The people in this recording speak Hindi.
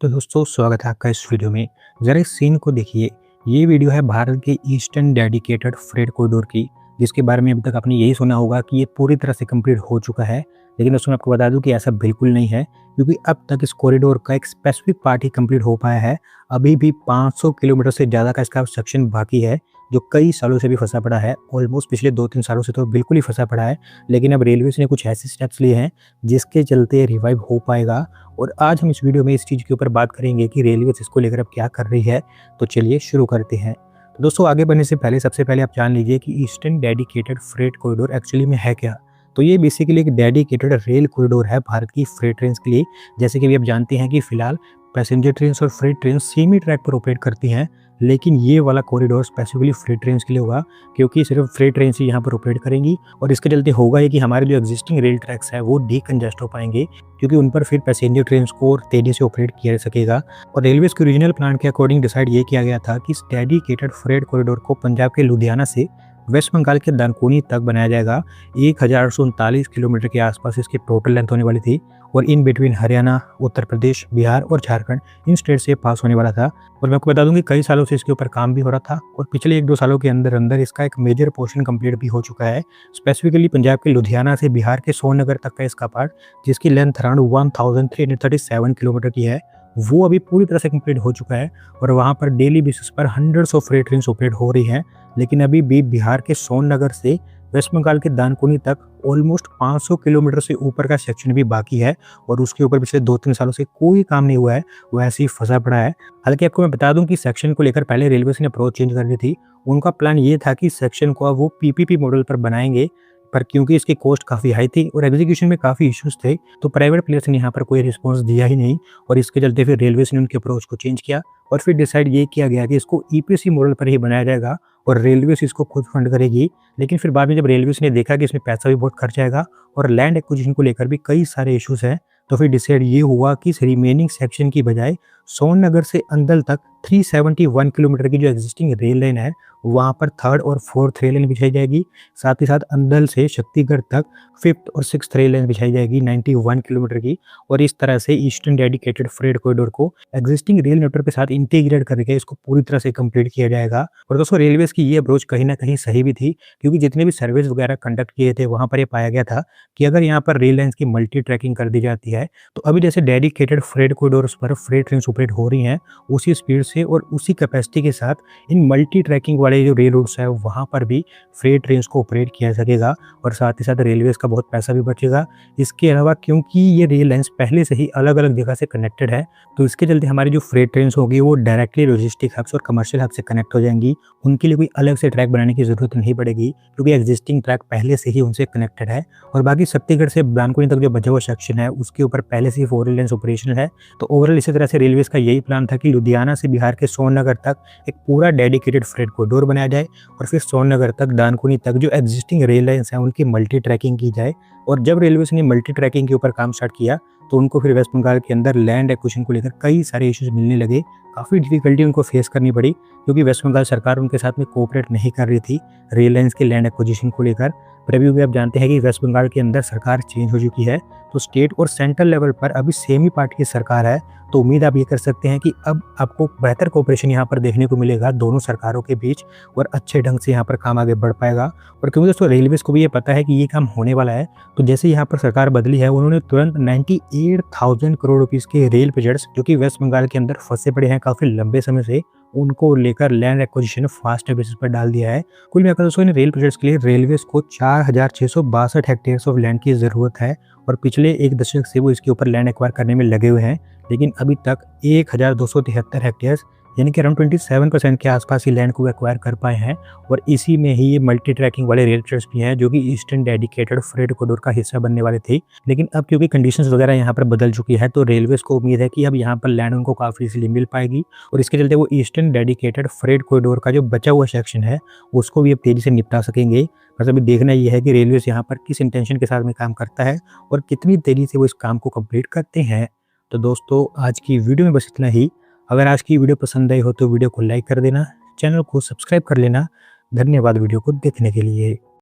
तो दोस्तों स्वागत है आपका इस वीडियो में। ज़रा इस सीन को देखिए। ये वीडियो है भारत के ईस्टर्न डेडिकेटेड फ्रेट कॉरिडोर की, जिसके बारे में अभी तक आपने यही सुना होगा कि ये पूरी तरह से कंप्लीट हो चुका है। लेकिन दोस्तों मैं आपको बता दूं कि ऐसा बिल्कुल नहीं है, क्योंकि अब तक इस कॉरिडोर का एक स्पेसिफिक पार्ट ही कंप्लीट हो पाया है। अभी भी 500 किलोमीटर से ज़्यादा का इसका सेक्शन बाकी है, जो कई सालों से भी फंसा पड़ा है। ऑलमोस्ट पिछले 2-3 सालों से तो बिल्कुल ही फंसा पड़ा है। लेकिन अब रेलवेज़ ने कुछ ऐसे स्टेप्स लिए हैं जिसके चलते रिवाइव हो पाएगा। और आज हम इस वीडियो में इस चीज़ के ऊपर बात करेंगे कि रेलवे इसको लेकर अब क्या कर रही है। तो चलिए शुरू करते हैं। तो दोस्तों आगे बढ़ने से पहले सबसे पहले आप जान लीजिए कि eastern dedicated freight corridor actually में है क्या। तो ये बेसिकली एक डेडिकेटेड रेल कॉरिडोर है भारत की फ्रेट ट्रेन्स के लिए। जैसे कि अभी आप जानते हैं कि फिलहाल पैसेंजर ट्रेन्स और फ्रेट ट्रेन सेम ही ट्रैक पर ऑपरेट करती हैं, लेकिन ये वाला कॉरिडोर स्पेसिफिकली फ्रेट ट्रेन्स के लिए होगा, क्योंकि सिर्फ फ्रेट ट्रेन ही यहाँ पर ऑपरेट करेंगी। और इसके चलते होगा ये कि हमारे जो एग्जिस्टिंग रेल ट्रैक्स है वो डीकंजेस्ट हो पाएंगे, क्योंकि उन पर फिर पैसेंजर ट्रेन को और तेजी से ऑपरेट किया जा सकेगा। और रेलवेज के ओरिजिनल प्लान के अकॉर्डिंग डिसाइड ये किया गया था कि इस डेडिकेटेड फ्रेट कॉरिडोर को पंजाब के लुधियाना से वेस्ट बंगाल के दानकुनी तक बनाया जाएगा। 1839 किलोमीटर के आसपास इसकी टोटल लेंथ होने वाली थी, और इन बिटवीन हरियाणा, उत्तर प्रदेश, बिहार और झारखंड इन स्टेट से पास होने वाला था। और मैं आपको बता दूं कि कई सालों से इसके ऊपर काम भी हो रहा था, और पिछले 1-2 सालों के अंदर अंदर इसका एक मेजर पोर्शन कंप्लीट भी हो चुका है। स्पेसिफिकली पंजाब के लुधियाना से बिहार के सोननगर तक का इसका पार्ट, जिसकी लेंथ अराउंड 1337 किलोमीटर की है, वो अभी पूरी तरह से कंप्लीट हो चुका है। और वहाँ पर डेली बेसिस पर hundreds of freight train operate हो रही हैं। लेकिन अभी भी बिहार के सोननगर से वेस्ट बंगाल के दानकुनी तक ऑलमोस्ट 500 किलोमीटर से ऊपर का सेक्शन भी बाकी है, और उसके ऊपर पिछले 2-3 सालों से कोई काम नहीं हुआ है, वो ऐसे ही फंसा पड़ा है। हालांकि आपको मैं बता दूं कि सेक्शन को लेकर पहले रेलवे ने अप्रोच चेंज कर दी थी। उनका प्लान ये था कि सेक्शन को अब वो पीपीपी मॉडल पर बनाएंगे, पर क्योंकि इसकी कॉस्ट काफ़ी हाई थी और एग्जीक्यूशन में काफ़ी इश्यूज थे, तो प्राइवेट प्लेयर्स ने यहाँ पर कोई रिस्पॉन्स दिया ही नहीं। और इसके चलते फिर रेलवेज ने उनके अप्रोच को चेंज किया, और फिर डिसाइड ये किया गया कि इसको ईपीसी मॉडल पर ही बनाया जाएगा और रेलवेज इसको खुद फंड करेगी। लेकिन फिर बाद में जब रेलवेज ने देखा कि इसमें पैसा भी बहुत खर्च आएगा और लैंड एक्विजिशन को लेकर भी कई सारे इश्यूज हैं, तो फिर डिसाइड ये हुआ कि इस रिमेनिंग सेक्शन की बजाय सोननगर से अंदल तक 371 किलोमीटर की जो एग्जिस्टिंग रेल लाइन है, वहाँ पर 3rd और 4th रेल लाइन बिछाई जाएगी। साथ ही साथ अंदल से शक्तिगढ़ तक 5th और 6th रेल लाइन बिछाई जाएगी 91 किलोमीटर की। और इस तरह से ईस्टर्न डेडिकेटेड फ्रेट कॉरिडोर को एग्जिस्टिंग रेल नेटवर्क के साथ इंटीग्रेट करके इसको पूरी तरह से कंप्लीट किया जाएगा। और दोस्तों रेलवेज की ये अप्रोच कहीं ना कहीं सही भी थी, क्योंकि जितने भी सर्वेज वगैरह कंडक्ट किए थे वहाँ पर ये पाया गया था कि अगर यहाँ पर रेल लाइन्स की मल्टी ट्रैकिंग कर दी जाती है, तो अभी जैसे डेडिकेटेड फ्रेट कॉरिडोर्स पर फ्रेट ट्रेन ऑपरेट हो रही हैं, उसी स्पीड से और उसी कैपेसिटी के साथ इन मल्टी ट्रैकिंग वाले जो रेल रूट्स है वहाँ पर भी फ्रेट ट्रेन को ऑपरेट किया सकेगा। और साथ ही साथ रेलवेज का बहुत पैसा भी बचेगा। इसके अलावा क्योंकि ये रेल लाइन्स पहले से ही अलग अलग जगह से कनेक्टेड है, तो इसके चलते हमारी जो फ्रेट ट्रेन होगी वो डायरेक्टली लॉजिस्टिक हब्स और कमर्शियल हब से कनेक्ट हो जाएंगी। उनके लिए कोई अलग से ट्रैक बनाने की जरूरत नहीं पड़ेगी, क्योंकि एग्जिस्टिंग ट्रैक पहले से ही उनसे कनेक्टेड है। और बाकी शक्तिगढ़ से दानकुनी तक जो बचा हुआ सेक्शन है उसके ऊपर पहले से ही 4 रेल लाइन्स ऑपरेशनल है। तो ओवरऑल इसी तरह से रेलवेज का यही प्लान था कि लुधियाना से बिहार के सोननगर तक एक पूरा डेडिकेटेड फ्रेट कॉरिडोर बनाया जाए, और फिर सोननगर तक दानकुनी तक जो एग्जिस्टिंग रेल लाइन्स हैं उनकी मल्टी ट्रैकिंग की जाए। और जब रेलवेज ने मल्टी ट्रैकिंग के ऊपर काम स्टार्ट किया, तो उनको फिर वेस्ट बंगाल के अंदर लैंड एक्विजिशन को लेकर कई सारे इश्यूज मिलने लगे। काफ़ी डिफिकल्टी उनको फेस करनी पड़ी, क्योंकि वेस्ट बंगाल सरकार उनके साथ में कोऑपरेट नहीं कर रही थी रेल लाइन्स के लैंड एक्विजिशन को लेकर। पर अभी भी आप जानते हैं कि वेस्ट बंगाल के अंदर सरकार चेंज हो चुकी है, तो स्टेट और सेंट्रल लेवल पर अभी सेम ही पार्टी की सरकार है। तो उम्मीद आप ये कर सकते हैं कि अब आपको बेहतर कोऑपरेशन यहाँ पर देखने को मिलेगा दोनों सरकारों के बीच, और अच्छे ढंग से यहाँ पर काम आगे बढ़ पाएगा। और क्योंकि दोस्तों रेलवेज को भी ये पता है कि ये काम होने वाला है, तो जैसे यहाँ पर सरकार बदली है उन्होंने तुरंत 98,000 करोड़ रुपीज़ के रेल प्रोजेक्ट्स जो कि वेस्ट बंगाल के अंदर फंसे पड़े हैं काफ़ी लंबे समय से, उनको लेकर लैंड एक्विजिशन फास्ट बेसिस पर डाल दिया है। कुल मिलाकर दोस्तों इन रेल प्रोजेक्ट्स के लिए रेलवेज को 4662 हेक्टेयर्स ऑफ लैंड की ज़रूरत है, और पिछले 1 दशक से वो इसके ऊपर लैंड एक्वायर करने में लगे हुए हैं। लेकिन अभी तक 1273 हेक्टेयर्स यानी कि अराउंड 27% के आसपास ही लैंड को एक्वायर कर पाए हैं। और इसी में ही ये मल्टी ट्रैकिंग वाले रेल ट्रेस भी हैं, जो कि ईस्टर्न डेडिकेटेड फ्रेट कॉरिडोर का हिस्सा बनने वाले थे। लेकिन अब क्योंकि कंडीशंस वगैरह यहाँ पर बदल चुकी है, तो रेलवेज को उम्मीद है कि अब यहाँ पर लैंड उनको काफ़ी इजीली मिल पाएगी, और इसके चलते वो ईस्टर्न डेडिकेटेड फ्रेट कॉरिडोर का जो बचा हुआ सेक्शन है उसको भी अब तेज़ी से निपटा सकेंगे। बस अभी देखना ये है कि रेलवेज यहाँ पर किस इंटेंशन के साथ में काम करता है और कितनी तेज़ी से वो इस काम को कंप्लीट करते हैं। तो दोस्तों आज की वीडियो में बस इतना ही। अगर आज की वीडियो पसंद आई हो तो वीडियो को लाइक कर देना, चैनल को सब्सक्राइब कर लेना। धन्यवाद वीडियो को देखने के लिए।